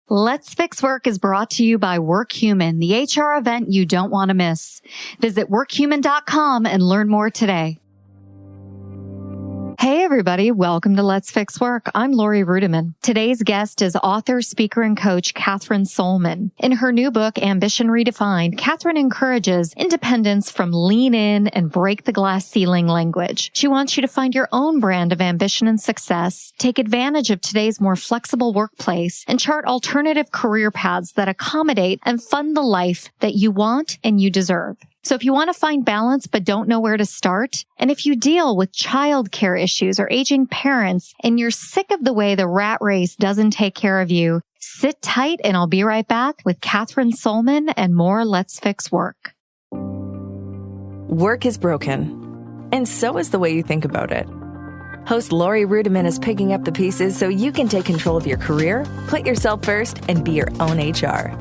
Let's Fix Work is brought to you by WorkHuman, the HR event you don't want to miss. Visit workhuman.com and learn more today. Hey everybody, welcome to Let's Fix Work. I'm Lori Rudiman. Today's guest is author, speaker, and coach Kathryn Sollmann. In her new book, Ambition Redefined, Kathryn encourages independence from lean in and break the glass ceiling language. She wants you to find your own brand of ambition and success, take advantage of today's more flexible workplace, and chart alternative career paths that accommodate and fund the life that you want and you deserve. So if you want to find balance but don't know where to start, and if you deal with childcare issues or aging parents and you're sick of the way the rat race doesn't take care of you, sit tight and I'll be right back with Kathryn Sollmann and more Let's Fix Work. Work is broken, and so is the way you think about it. Host Lori Rudiman is picking up the pieces so you can take control of your career, put yourself first, and be your own HR.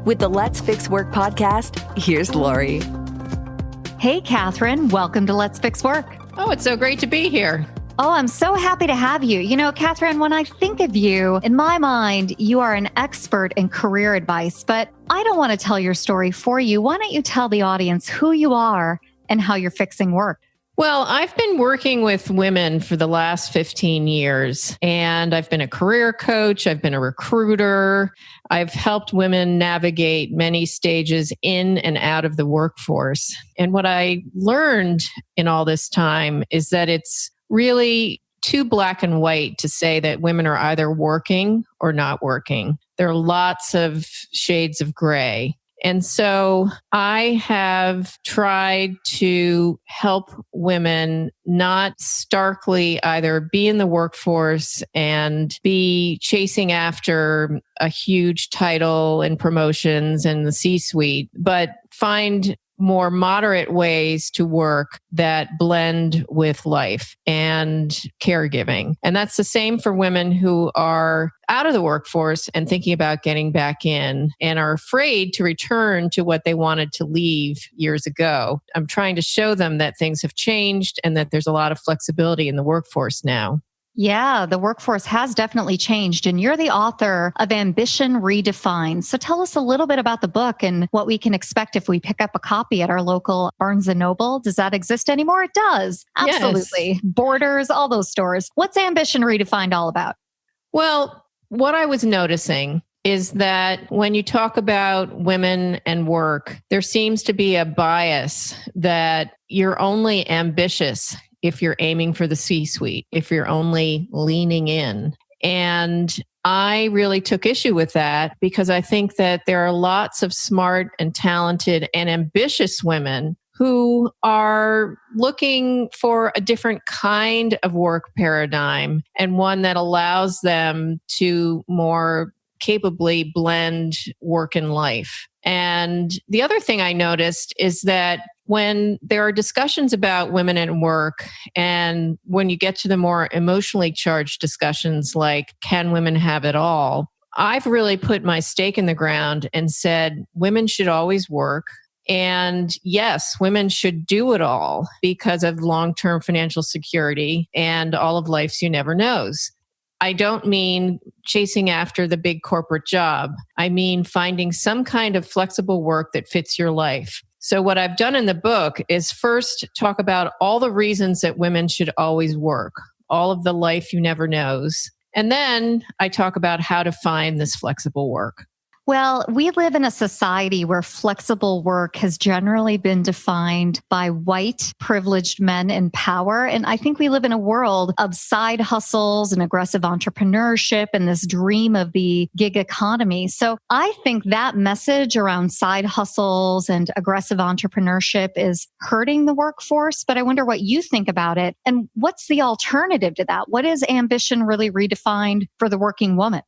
With the Let's Fix Work podcast, here's Lori. Hey, Kathryn. Welcome to Let's Fix Work. Oh, it's so great to be here. Oh, I'm so happy to have you. You know, Kathryn, when I think of you, in my mind, you are an expert in career advice, but I don't want to tell your story for you. Why don't you tell the audience who you are and how you're fixing work? Well, I've been working with women for the last 15 years, and I've been a career coach. I've been a recruiter. I've helped women navigate many stages in and out of the workforce. And what I learned in all this time is that it's really too black and white to say that women are either working or not working. There are lots of shades of gray. And so I have tried to help women not starkly either be in the workforce and be chasing after a huge title and promotions in the C-suite, but find more moderate ways to work that blend with life and caregiving. And that's the same for women who are out of the workforce and thinking about getting back in and are afraid to return to what they wanted to leave years ago. I'm trying to show them that things have changed and that there's a lot of flexibility in the workforce now. Yeah, the workforce has definitely changed, and you're the author of Ambition Redefined. So tell us a little bit about the book and what we can expect if we pick up a copy at our local Barnes & Noble. Does that exist anymore? It does. Absolutely. Yes. Borders, all those stores. What's Ambition Redefined all about? Well, what I was noticing is that when you talk about women and work, there seems to be a bias that you're only ambitious if you're aiming for the C-suite, if you're only leaning in. And I really took issue with that because I think that there are lots of smart and talented and ambitious women who are looking for a different kind of work paradigm and one that allows them to more capably blend work and life. And the other thing I noticed is that when there are discussions about women at work, and when you get to the more emotionally charged discussions like, can women have it all? I've really put my stake in the ground and said, women should always work. And yes, women should do it all because of long-term financial security and all of life's you never knows. I don't mean chasing after the big corporate job. I mean finding some kind of flexible work that fits your life. So what I've done in the book is first talk about all the reasons that women should always work, all of the life you never knows. And then I talk about how to find this flexible work. Well, we live in a society where flexible work has generally been defined by white, privileged men in power. And I think we live in a world of side hustles and aggressive entrepreneurship and this dream of the gig economy. So I think that message around side hustles and aggressive entrepreneurship is hurting the workforce. But I wonder what you think about it. And what's the alternative to that? What is ambition really redefined for the working woman?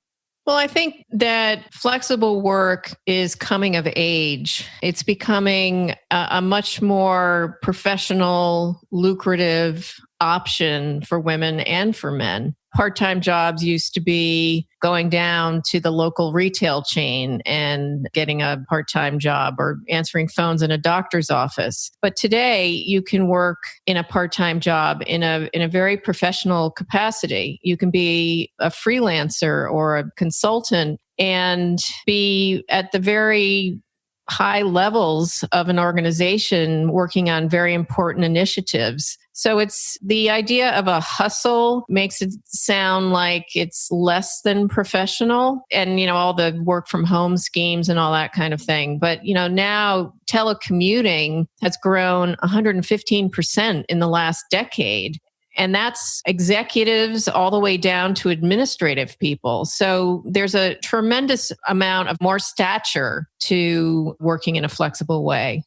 Well, I think that flexible work is coming of age. It's becoming a much more professional, lucrative option for women and for men. Part-time jobs used to be going down to the local retail chain and getting a part-time job or answering phones in a doctor's office. But today you can work in a part-time job in a very professional capacity. You can be a freelancer or a consultant and be at the very high levels of an organization working on very important initiatives. So it's the idea of a hustle makes it sound like it's less than professional and, all the work from home schemes and all that kind of thing. But, now telecommuting has grown 115% in the last decade. And that's executives all the way down to administrative people. So there's a tremendous amount of more stature to working in a flexible way.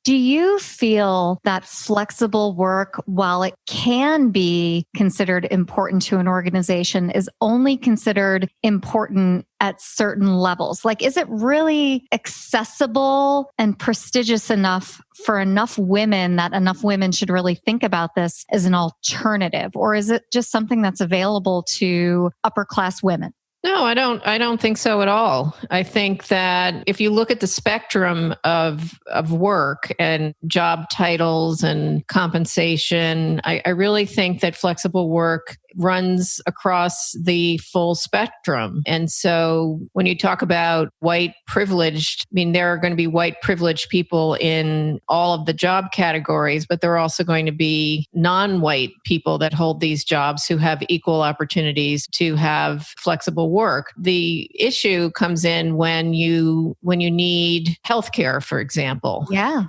Do you feel that flexible work, while it can be considered important to an organization, is only considered important at certain levels? Like, is it really accessible and prestigious enough for enough women that enough women should really think about this as an alternative? Or is it just something that's available to upper class women? No, I don't think so at all. I think that if you look at the spectrum of work and job titles and compensation, I really think that flexible work runs across the full spectrum. And so when you talk about white privileged, there are going to be white privileged people in all of the job categories, but there are also going to be non-white people that hold these jobs who have equal opportunities to have flexible work. The issue comes in when you need healthcare, for example. Yeah.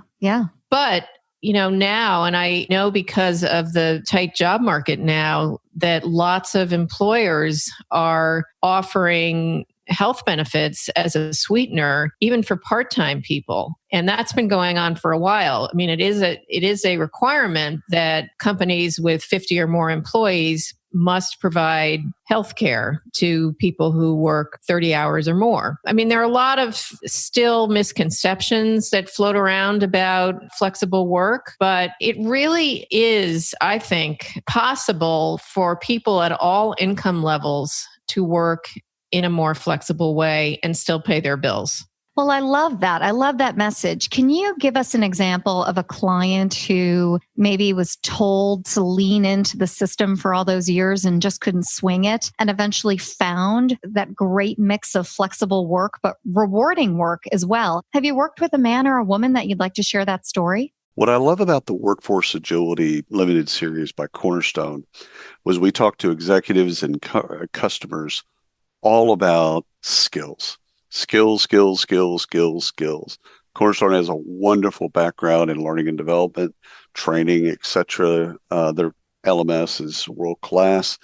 But now, and I know because of the tight job market now, that lots of employers are offering health benefits as a sweetener, even for part-time people. And that's been going on for a while. It is a requirement that companies with 50 or more employees must provide healthcare to people who work 30 hours or more. There are a lot of still misconceptions that float around about flexible work, but it really is, I think, possible for people at all income levels to work in a more flexible way and still pay their bills. Well, I love that. I love that message. Can you give us an example of a client who maybe was told to lean into the system for all those years and just couldn't swing it and eventually found that great mix of flexible work, but rewarding work as well? Have you worked with a man or a woman that you'd like to share that story? What I love about the Workforce Agility Limited series by Cornerstone was we talked to executives and customers all about skills. Skills. Cornerstone has a wonderful background in learning and development, training, etc. Their LMS is world class,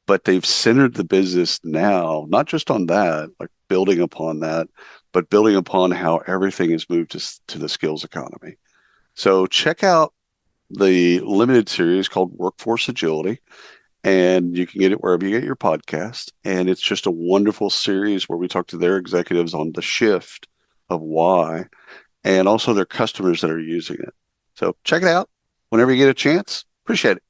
but they've centered the business now, not just on that, like building upon that, but building upon how everything has moved to the skills economy. So check out the limited series called Workforce Agility. And you can get it wherever you get your podcast. And it's just a wonderful series where we talk to their executives on the shift of why, and also their customers that are using it. So check it out whenever you get a chance. Appreciate it.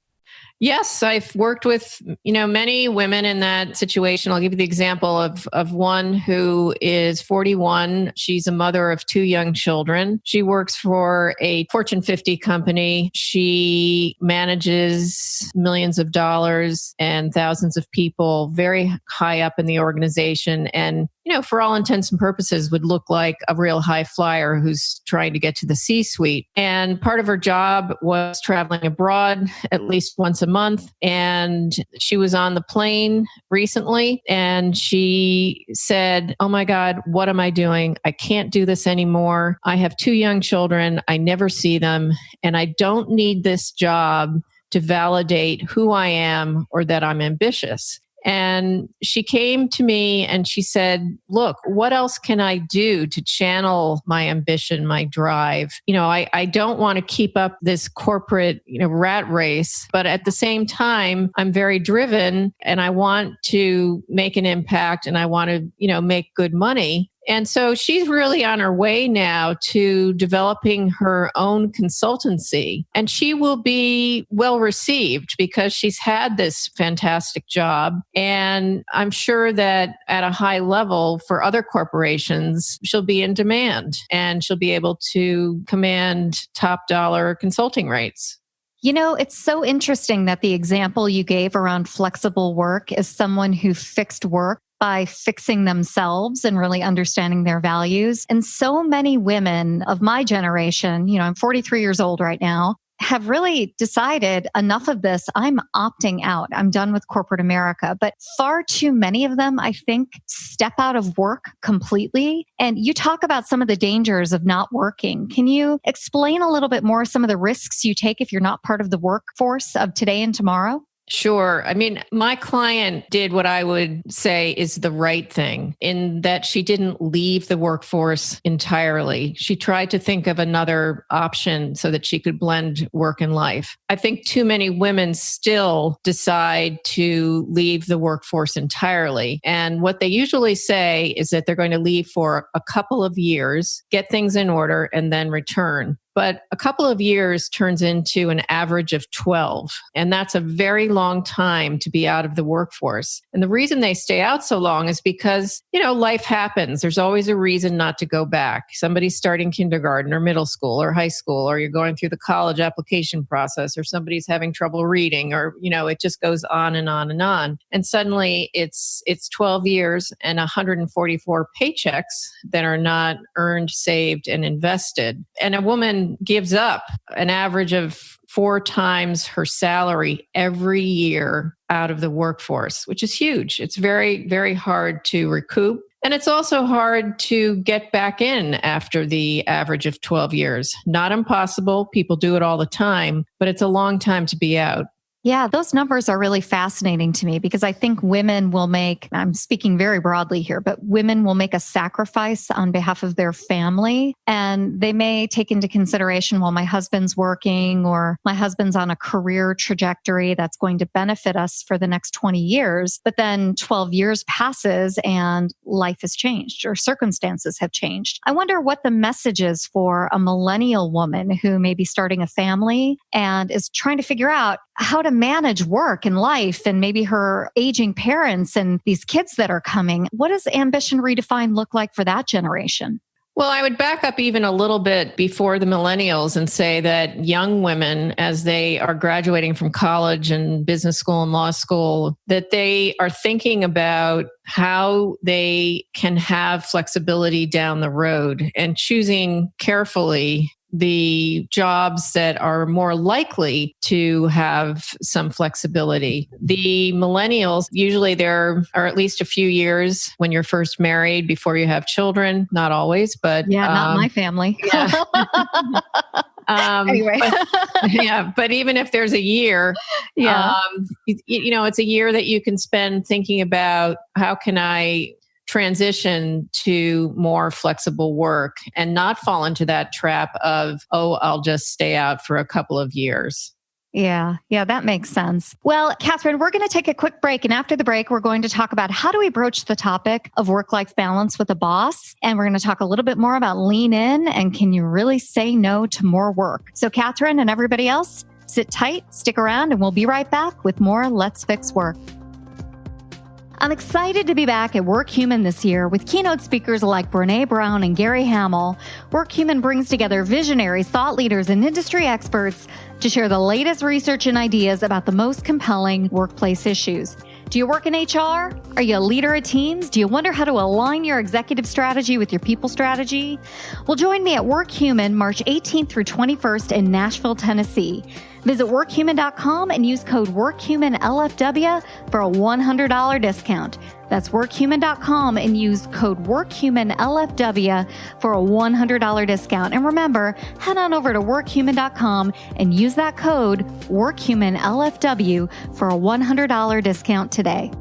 Yes, I've worked with, many women in that situation. I'll give you the example of one who is 41. She's a mother of 2 young children. She works for a Fortune 50 company. She manages millions of dollars and thousands of people very high up in the organization. And for all intents and purposes, would look like a real high flyer who's trying to get to the C-suite. And part of her job was traveling abroad at least once a month. And she was on the plane recently and she said, "Oh my God, what am I doing? I can't do this anymore. I have 2 young children. I never see them. And I don't need this job to validate who I am or that I'm ambitious." And she came to me and she said, "Look, what else can I do to channel my ambition, my drive? I don't want to keep up this corporate, rat race, but at the same time, I'm very driven and I want to make an impact and I want to, make good money." And so she's really on her way now to developing her own consultancy. And she will be well received because she's had this fantastic job. And I'm sure that at a high level for other corporations, she'll be in demand and she'll be able to command top dollar consulting rates. It's so interesting that the example you gave around flexible work is someone who fixed work by fixing themselves and really understanding their values. And so many women of my generation, I'm 43 years old right now, have really decided enough of this. I'm opting out. I'm done with corporate America. But far too many of them, I think, step out of work completely. And you talk about some of the dangers of not working. Can you explain a little bit more some of the risks you take if you're not part of the workforce of today and tomorrow? Sure. I mean, my client did what I would say is the right thing in that she didn't leave the workforce entirely. She tried to think of another option so that she could blend work and life. I think too many women still decide to leave the workforce entirely. And what they usually say is that they're going to leave for a couple of years, get things in order, and then return. But a couple of years turns into an average of 12. And that's a very long time to be out of the workforce. And the reason they stay out so long is because, life happens. There's always a reason not to go back. Somebody's starting kindergarten or middle school or high school, or you're going through the college application process, or somebody's having trouble reading, or, it just goes on and on and on. And suddenly it's 12 years and 144 paychecks that are not earned, saved, and invested. And a woman gives up an average of 4 times her salary every year out of the workforce, which is huge. It's very, very hard to recoup. And it's also hard to get back in after the average of 12 years. Not impossible. People do it all the time, but it's a long time to be out. Yeah, those numbers are really fascinating to me because I think women will I'm speaking very broadly here, but women will make a sacrifice on behalf of their family. And they may take into consideration, well, my husband's working or my husband's on a career trajectory that's going to benefit us for the next 20 years. But then 12 years passes and life has changed or circumstances have changed. I wonder what the message is for a millennial woman who may be starting a family and is trying to figure out how to manage work and life and maybe her aging parents and these kids that are coming. What does Ambition Redefined look like for that generation? Well, I would back up even a little bit before the millennials and say that young women, as they are graduating from college and business school and law school, that they are thinking about how they can have flexibility down the road and choosing carefully the jobs that are more likely to have some flexibility. The millennials, usually there are at least a few years when you're first married before you have children. Not always, but... Yeah, not my family. Yeah. Anyway. But even if there's a year, it's a year that you can spend thinking about how can I transition to more flexible work and not fall into that trap of, I'll just stay out for a couple of years. Yeah, that makes sense. Well, Kathryn, we're going to take a quick break. And after the break, we're going to talk about how do we broach the topic of work-life balance with a boss. And we're going to talk a little bit more about lean in and can you really say no to more work? So Kathryn and everybody else, sit tight, stick around, and we'll be right back with more Let's Fix Work. I'm excited to be back at WorkHuman this year with keynote speakers like Brené Brown and Gary Hamel. WorkHuman brings together visionaries, thought leaders, and industry experts to share the latest research and ideas about the most compelling workplace issues. Do you work in HR? Are you a leader of teams? Do you wonder how to align your executive strategy with your people strategy? Well, join me at WorkHuman March 18th through 21st in Nashville, Tennessee. Visit workhuman.com and use code WorkHumanLFW for a $100 discount. That's workhuman.com and use code WorkHumanLFW for a $100 discount. And remember, head on over to workhuman.com and use that code WorkHumanLFW for a $100 discount today.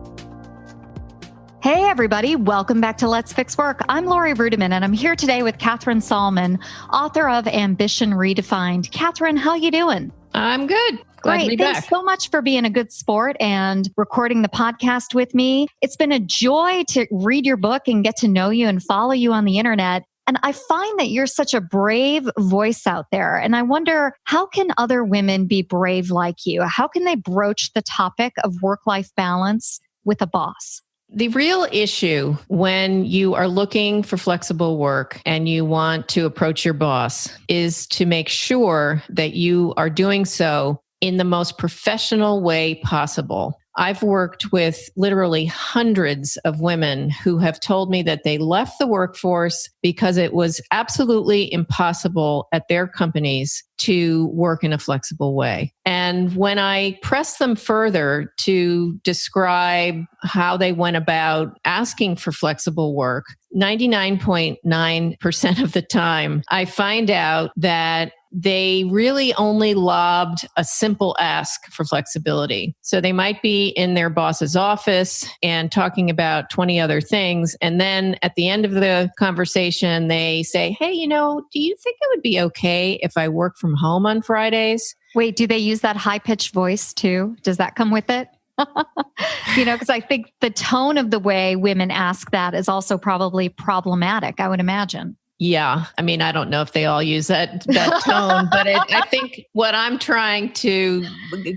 Hey everybody, welcome back to Let's Fix Work. I'm Lori Rudiman and I'm here today with Kathryn Sollmann, author of Ambition Redefined. Kathryn, how you doing? I'm good. Glad to be back. Thanks so much for being a good sport and recording the podcast with me. It's been a joy to read your book and get to know you and follow you on the internet. And I find that you're such a brave voice out there. And I wonder, how can other women be brave like you? How can they broach the topic of work-life balance with a boss? The real issue when you are looking for flexible work and you want to approach your boss is to make sure that you are doing so in the most professional way possible. I've worked with literally hundreds of women who have told me that they left the workforce because it was absolutely impossible at their companies to work in a flexible way. And when I press them further to describe how they went about asking for flexible work, 99.9% of the time, I find out that they really only lobbed a simple ask for flexibility. So they might be in their boss's office and talking about 20 other things. And then at the end of the conversation, they say, hey, do you think it would be okay if I work from home on Fridays? Wait, do they use that high-pitched voice too? Does that come with it? Because I think the tone of the way women ask that is also probably problematic, I would imagine. Yeah. I mean, I don't know if they all use that tone, but I think what I'm trying to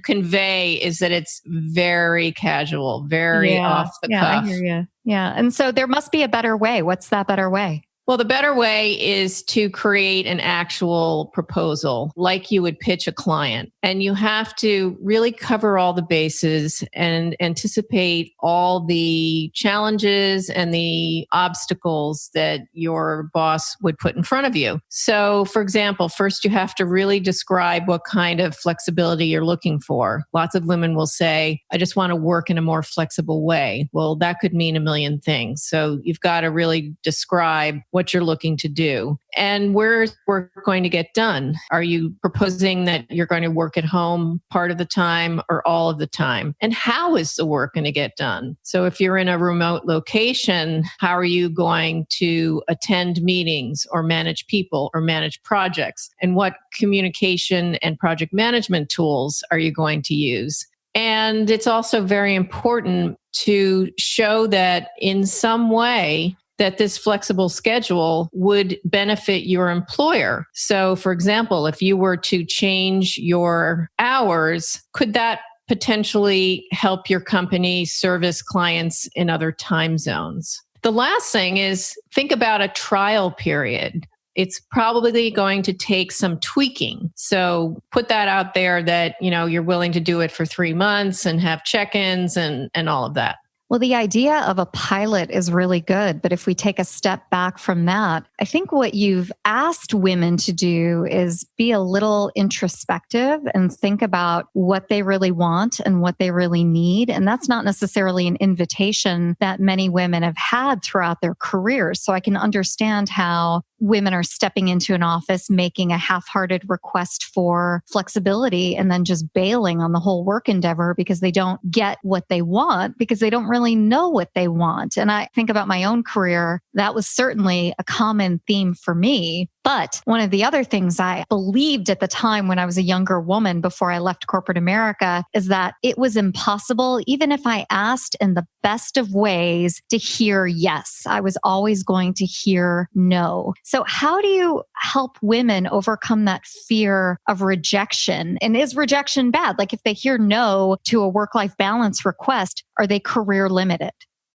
convey is that it's very casual, very off the cuff. I hear you. Yeah. And so there must be a better way. What's that better way? Well, the better way is to create an actual proposal like you would pitch a client. And you have to really cover all the bases and anticipate all the challenges and the obstacles that your boss would put in front of you. So, for example, first you have to really describe what kind of flexibility you're looking for. Lots of women will say, I just want to work in a more flexible way. Well, that could mean a million things. So you've got to really describe what you're looking to do and where's work going to get done. Are you proposing that you're going to work at home part of the time or all of the time? And how is the work going to get done? So if you're in a remote location, how are you going to attend meetings or manage people or manage projects? And what communication and project management tools are you going to use? And it's also very important to show that in some way that this flexible schedule would benefit your employer. So, for example, if you were to change your hours, could that potentially help your company service clients in other time zones? The last thing is think about a trial period. It's probably going to take some tweaking. So put that out there that, you're willing to do it for 3 months and have check-ins and all of that. Well, the idea of a pilot is really good. But if we take a step back from that, I think what you've asked women to do is be a little introspective and think about what they really want and what they really need. And that's not necessarily an invitation that many women have had throughout their careers. So I can understand how women are stepping into an office, making a half-hearted request for flexibility, and then just bailing on the whole work endeavor because they don't get what they want, because they don't really know what they want. And I think about my own career, that was certainly a common theme for me. But one of the other things I believed at the time when I was a younger woman before I left corporate America is that it was impossible, even if I asked in the best of ways, to hear yes. I was always going to hear no. So how do you help women overcome that fear of rejection? And is rejection bad? Like if they hear no to a work-life balance request, are they career limited?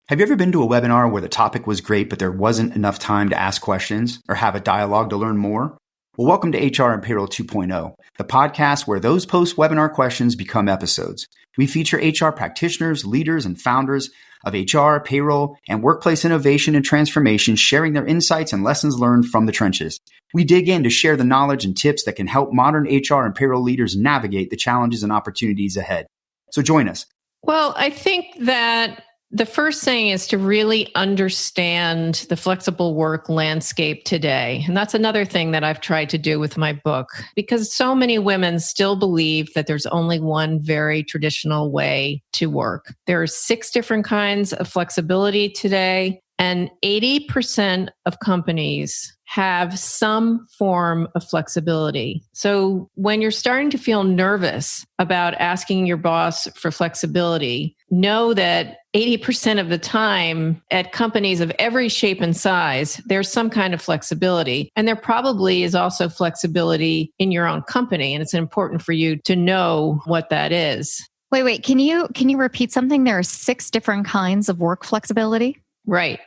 Have you ever been to a webinar where the topic was great, but there wasn't enough time to ask questions or have a dialogue to learn more? Well, welcome to HR and Payroll 2.0, the podcast where those post-webinar questions become episodes. We feature HR practitioners, leaders, and founders of HR, payroll, and workplace innovation and transformation, sharing their insights and lessons learned from the trenches. We dig in to share the knowledge and tips that can help modern HR and payroll leaders navigate the challenges and opportunities ahead. So join us. Well, I think that the first thing is to really understand the flexible work landscape today. And that's another thing that I've tried to do with my book, because so many women still believe that there's only one very traditional way to work. There are 6 different kinds of flexibility today, and 80% of companies have some form of flexibility. So when you're starting to feel nervous about asking your boss for flexibility, know that 80% of the time at companies of every shape and size, there's some kind of flexibility. And there probably is also flexibility in your own company. And it's important for you to know what that is. Wait, can you repeat something? There are 6 different kinds of work flexibility? Right.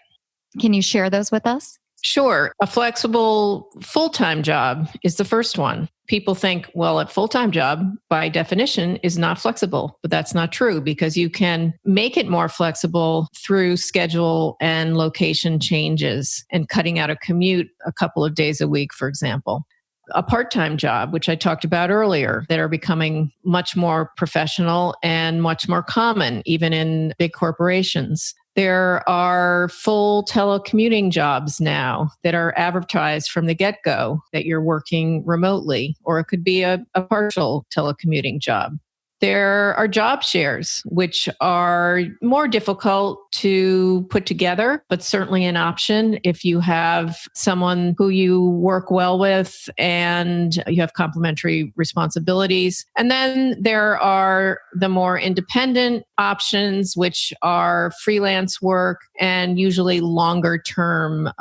Can you share those with us? Sure. A flexible full-time job is the first one. People think, well, a full-time job by definition is not flexible, but that's not true because you can make it more flexible through schedule and location changes and cutting out a commute a couple of days a week, for example. A part-time job, which I talked about earlier, that are becoming much more professional and much more common, even in big corporations. There are full telecommuting jobs now that are advertised from the get-go that you're working remotely, or it could be a partial telecommuting job. There are job shares, which are more difficult to put together, but certainly an option if you have someone who you work well with and you have complementary responsibilities. And then there are the more independent options, which are freelance work and usually longer term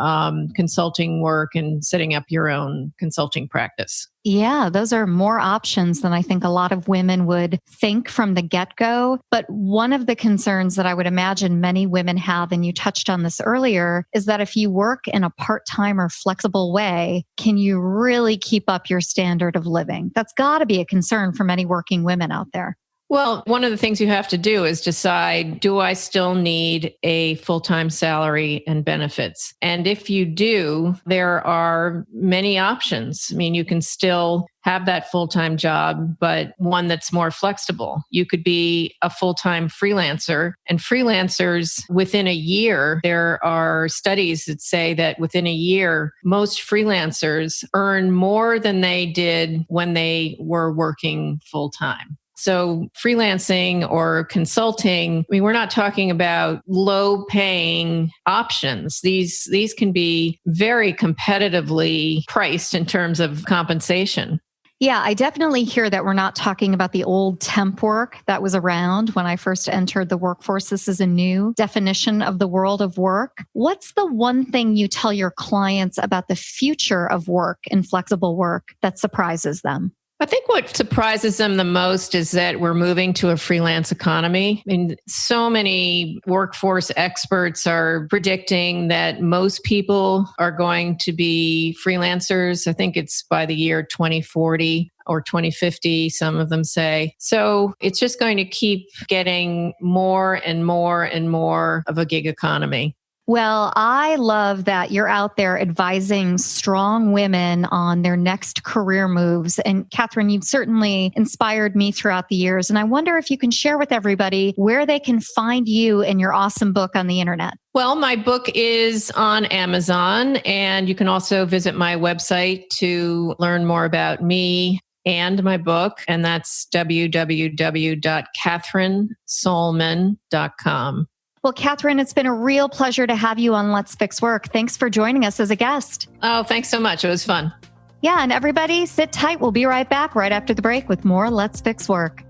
consulting work and setting up your own consulting practice. Yeah, those are more options than I think a lot of women would think from the get-go. But one of the concerns that I would imagine many women have, and you touched on this earlier, is that if you work in a part-time or flexible way, can you really keep up your standard of living? That's got to be a concern for many working women out there. Well, one of the things you have to do is decide, do I still need a full-time salary and benefits? And if you do, there are many options. I mean, you can still have that full-time job, but one that's more flexible. You could be a full-time freelancer, and freelancers within a year, there are studies that say that within a year, most freelancers earn more than they did when they were working full-time. So freelancing or consulting, I mean, we're not talking about low paying options. These can be very competitively priced in terms of compensation. Yeah, I definitely hear that we're not talking about the old temp work that was around when I first entered the workforce. This is a new definition of the world of work. What's the one thing you tell your clients about the future of work and flexible work that surprises them? I think what surprises them the most is that we're moving to a freelance economy. I mean, so many workforce experts are predicting that most people are going to be freelancers. I think it's by the year 2040 or 2050, some of them say. So it's just going to keep getting more and more and more of a gig economy. Well, I love that you're out there advising strong women on their next career moves. And Kathryn, you've certainly inspired me throughout the years. And I wonder if you can share with everybody where they can find you and your awesome book on the internet. Well, my book is on Amazon, and you can also visit my website to learn more about me and my book. And that's www.KathrynSollmann.com. Well, Kathryn, it's been a real pleasure to have you on Let's Fix Work. Thanks for joining us as a guest. Oh, thanks so much. It was fun. Yeah, and everybody sit tight. We'll be right back right after the break with more Let's Fix Work.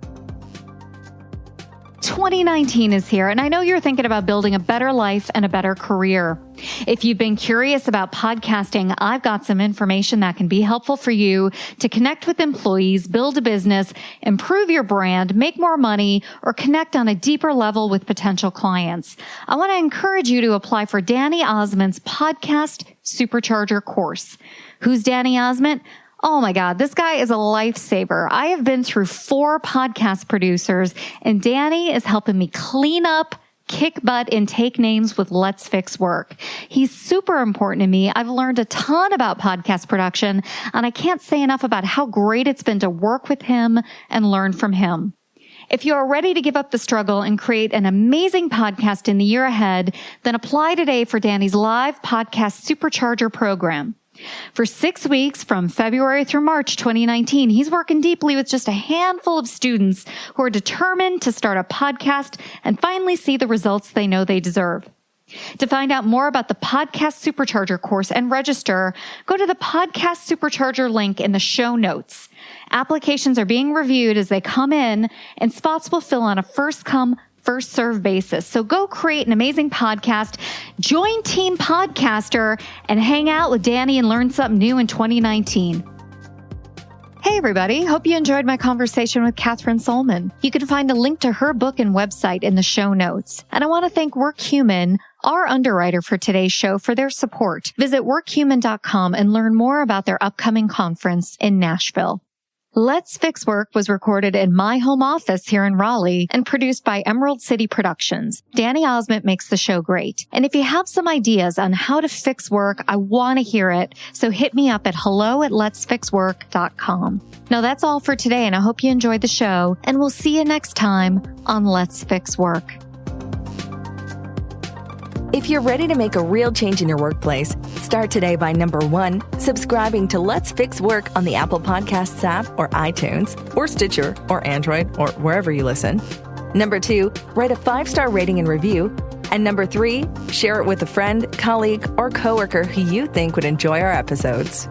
2019 is here, and I know you're thinking about building a better life and a better career. If you've been curious about podcasting, I've got some information that can be helpful for you to connect with employees, build a business, improve your brand, make more money, or connect on a deeper level with potential clients. I want to encourage you to apply for Danny Osmond's Podcast Supercharger course. Who's Danny Osmond? Oh my God, this guy is a lifesaver. I have been through 4 podcast producers, and Danny is helping me clean up, kick butt, and take names with Let's Fix Work. He's super important to me. I've learned a ton about podcast production, and I can't say enough about how great it's been to work with him and learn from him. If you are ready to give up the struggle and create an amazing podcast in the year ahead, then apply today for Danny's live podcast supercharger program. For 6 weeks from February through March 2019, he's working deeply with just a handful of students who are determined to start a podcast and finally see the results they know they deserve. To find out more about the Podcast Supercharger course and register, go to the Podcast Supercharger link in the show notes. Applications are being reviewed as they come in, and spots will fill on a first-come, first-serve basis. So go create an amazing podcast, join Team Podcaster, and hang out with Danny and learn something new in 2019. Hey, everybody. Hope you enjoyed my conversation with Kathryn Sollmann. You can find a link to her book and website in the show notes. And I want to thank WorkHuman, our underwriter for today's show, for their support. Visit workhuman.com and learn more about their upcoming conference in Nashville. Let's Fix Work was recorded in my home office here in Raleigh and produced by Emerald City Productions. Danny Osment makes the show great. And if you have some ideas on how to fix work, I want to hear it. So hit me up at hello@letsfixwork.com. Now that's all for today, and I hope you enjoyed the show, and we'll see you next time on Let's Fix Work. If you're ready to make a real change in your workplace, start today by number 1, subscribing to Let's Fix Work on the Apple Podcasts app or iTunes or Stitcher or Android or wherever you listen. Number 2, write a 5-star rating and review. And number 3, share it with a friend, colleague, or coworker who you think would enjoy our episodes.